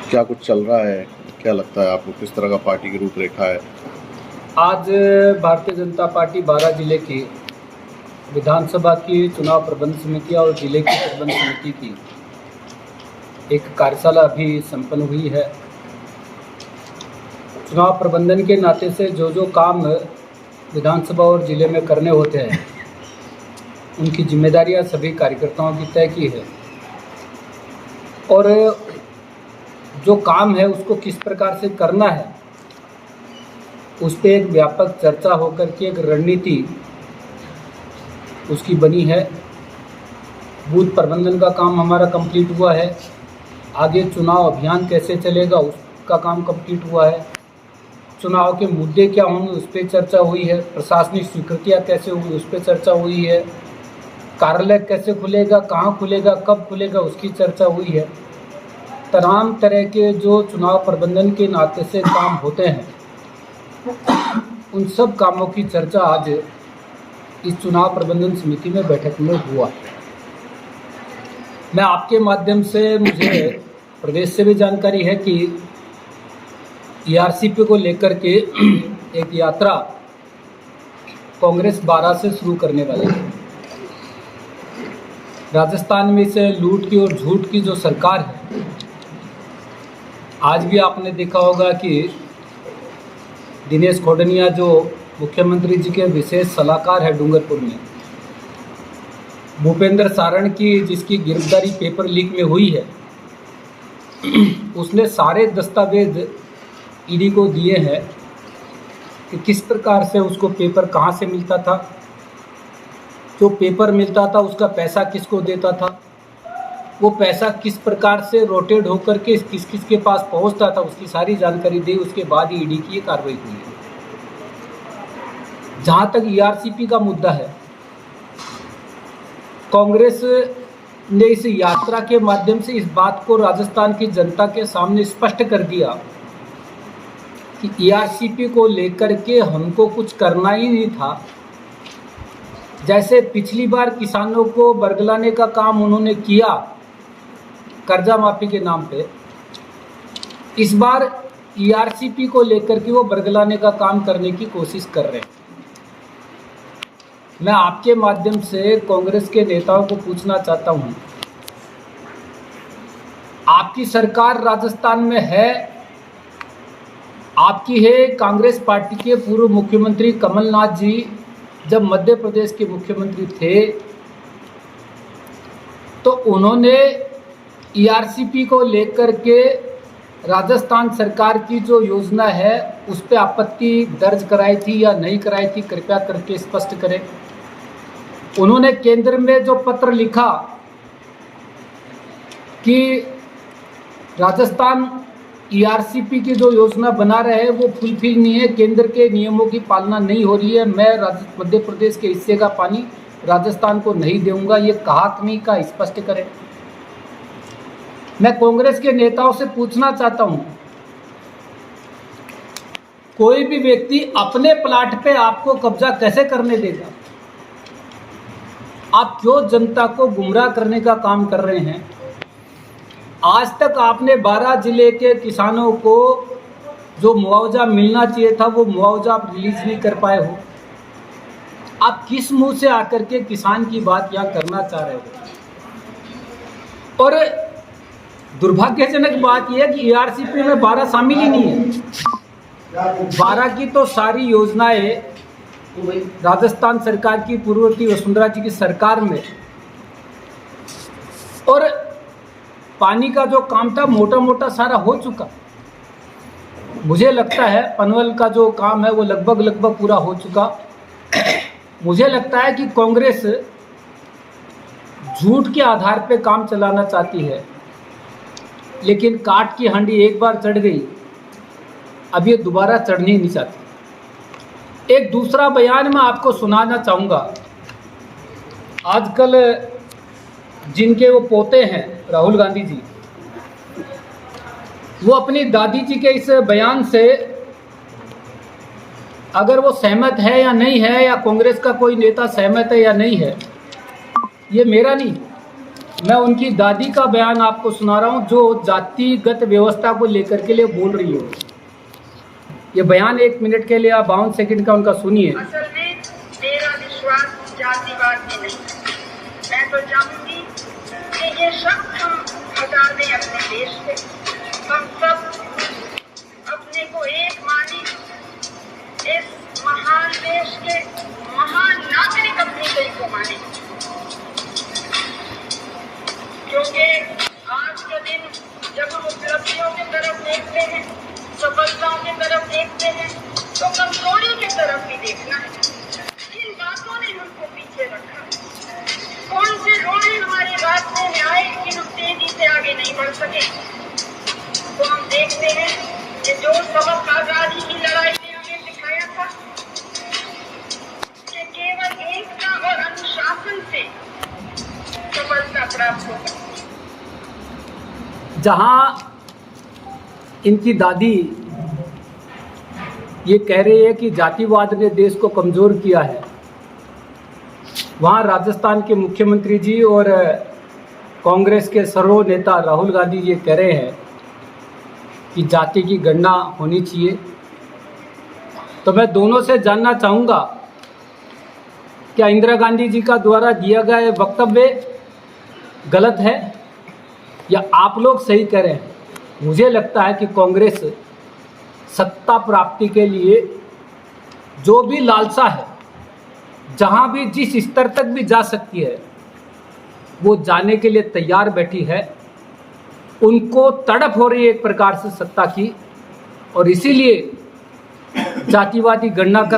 क्या कुछ चल रहा है, क्या लगता है आपको, किस तरह का पार्टी की रूपरेखा है? आज भारतीय जनता पार्टी 12 जिले की विधानसभा की चुनाव प्रबंध समिति और जिले की प्रबंध समिति की एक कार्यशाला अभी संपन्न हुई है। चुनाव प्रबंधन के नाते से जो काम विधानसभा और जिले में करने होते हैं उनकी जिम्मेदारियां सभी कार्यकर्ताओं की तय की है और जो काम है उसको किस प्रकार से करना है उस पर एक व्यापक चर्चा होकर के एक रणनीति उसकी बनी है। बूथ प्रबंधन का काम हमारा कंप्लीट हुआ है। आगे चुनाव अभियान कैसे चलेगा उसका काम कंप्लीट हुआ है। चुनाव के मुद्दे क्या होंगे उस पर चर्चा हुई है। प्रशासनिक स्वीकृतियाँ कैसे होंगी उस पर चर्चा हुई है। कार्यालय कैसे खुलेगा, कहाँ खुलेगा, कब खुलेगा उसकी चर्चा हुई है। तमाम तरह के जो चुनाव प्रबंधन के नाते से काम होते हैं उन सब कामों की चर्चा आज इस चुनाव प्रबंधन समिति में बैठक में हुआ। मैं आपके माध्यम से, मुझे प्रदेश से भी जानकारी है कि ईआरसीपी को लेकर के एक यात्रा कांग्रेस 12 से शुरू करने वाली है। राजस्थान में इसे लूट की और झूठ की जो सरकार है, आज भी आपने देखा होगा कि दिनेश खोडनिया जो मुख्यमंत्री जी के विशेष सलाहकार है डूंगरपुर में, भूपेंद्र सारण की जिसकी गिरफ्तारी पेपर लीक में हुई है, उसने सारे दस्तावेज ईडी को दिए हैं कि किस प्रकार से उसको पेपर कहाँ से मिलता था, जो पेपर मिलता था उसका पैसा किसको देता था, वो पैसा किस प्रकार से रोटेट होकर के किस किस के पास पहुंचता था, उसकी सारी जानकारी दी। उसके बाद ही ईडी की ये कार्रवाई हुई है। जहां तक ईआरसीपी का मुद्दा है, कांग्रेस ने इस यात्रा के माध्यम से इस बात को राजस्थान की जनता के सामने स्पष्ट कर दिया कि ईआरसीपी को लेकर के हमको कुछ करना ही नहीं था। जैसे पिछली बार किसानों को बरगलाने का काम उन्होंने किया कर्जा माफी के नाम पे, इस बार ईआरसीपी को लेकर के वो बरगलाने का काम करने की कोशिश कर रहे हैं। मैं आपके माध्यम से कांग्रेस के नेताओं को पूछना चाहता हूं, आपकी सरकार राजस्थान में है, आपकी है। कांग्रेस पार्टी के पूर्व मुख्यमंत्री कमलनाथ जी जब मध्य प्रदेश के मुख्यमंत्री थे तो उन्होंने ईआरसीपी को लेकर के राजस्थान सरकार की जो योजना है उस पर आपत्ति दर्ज कराई थी या नहीं कराई थी, कृपया करके स्पष्ट करें। उन्होंने केंद्र में जो पत्र लिखा कि राजस्थान ईआरसीपी की जो योजना बना रहे हैं वो फुलफिल नहीं है, केंद्र के नियमों की पालना नहीं हो रही है, मैं मध्य प्रदेश के हिस्से का पानी राजस्थान को नहीं दूंगा, ये कहा नहीं का स्पष्ट करें। मैं कांग्रेस के नेताओं से पूछना चाहता हूं, कोई भी व्यक्ति अपने प्लाट पे आपको कब्जा कैसे करने देगा? आप क्यों जनता को गुमराह करने का काम कर रहे हैं? आज तक आपने 12 जिले के किसानों को जो मुआवजा मिलना चाहिए था वो मुआवजा आप रिलीज नहीं कर पाए हो। आप किस मुंह से आकर के किसान की बात यहाँ करना चाह रहे हो? और दुर्भाग्यजनक बात यह है कि ईआरसीपी में 12 शामिल ही नहीं है। 12 की तो सारी योजनाएं राजस्थान सरकार की पूर्ववर्ती वसुंधरा जी की सरकार में, और पानी का जो काम था मोटा मोटा सारा हो चुका। मुझे लगता है पनवल का जो काम है वो लगभग पूरा हो चुका। मुझे लगता है कि कांग्रेस झूठ के आधार पे काम चलाना चाहती है, लेकिन काट की हांडी एक बार चढ़ गई, अब ये दोबारा चढ़नी नहीं चाहती। एक दूसरा बयान मैं आपको सुनाना चाहूँगा। आजकल जिनके वो पोते हैं राहुल गांधी जी, वो अपनी दादी जी के इस बयान से अगर वो सहमत है या नहीं है, या कांग्रेस का कोई नेता सहमत है या नहीं है, ये मेरा नहीं, मैं उनकी दादी का बयान आपको सुना रहा हूँ, जो जातिगत व्यवस्था को लेकर के लिए बोल रही है। ये बयान 1 मिनट के लिए, आप 52 सेकंड का उनका सुनिए। असल में मेरा विश्वास जातिवाद में नहीं। मैं तो चाहूंगी कि ये शब्द हम हटा दें अपने देश से। हम सब अपने को एक माने, इस महान देश के महान नागरिक अपने दिल को माने, क्योंकि आज के दिन जब हम उपलब्धियों की तरफ देखते हैं, सफलताओं की तरफ देखते हैं, तो कमजोरी की तरफ भी देखना है। इन बातों ने हमको पीछे रखा। कौन से रोड़े हमारे रास्ते में आए कि हम तेजी से आगे नहीं बढ़ सके। तो हम देखते हैं कि जो सबक आजादी की लड़ाई ने हमें सिखाया था कि केवल एकता और अनुशासन से सफलता प्राप्त होगा। जहां इनकी दादी ये कह रही है कि जातिवाद ने देश को कमज़ोर किया है, वहाँ राजस्थान के मुख्यमंत्री जी और कांग्रेस के सर्व नेता राहुल गांधी जी कह रहे हैं कि जाति की गणना होनी चाहिए। तो मैं दोनों से जानना चाहूँगा, क्या इंदिरा गांधी जी का द्वारा दिया गया वक्तव्य गलत है या आप लोग सही कह रहे हैं? मुझे लगता है कि कांग्रेस सत्ता प्राप्ति के लिए जो भी लालसा है, जहां भी जिस स्तर तक भी जा सकती है, वो जाने के लिए तैयार बैठी है। उनको तड़प हो रही है एक प्रकार से सत्ता की, और इसीलिए जातिवादी गणना करा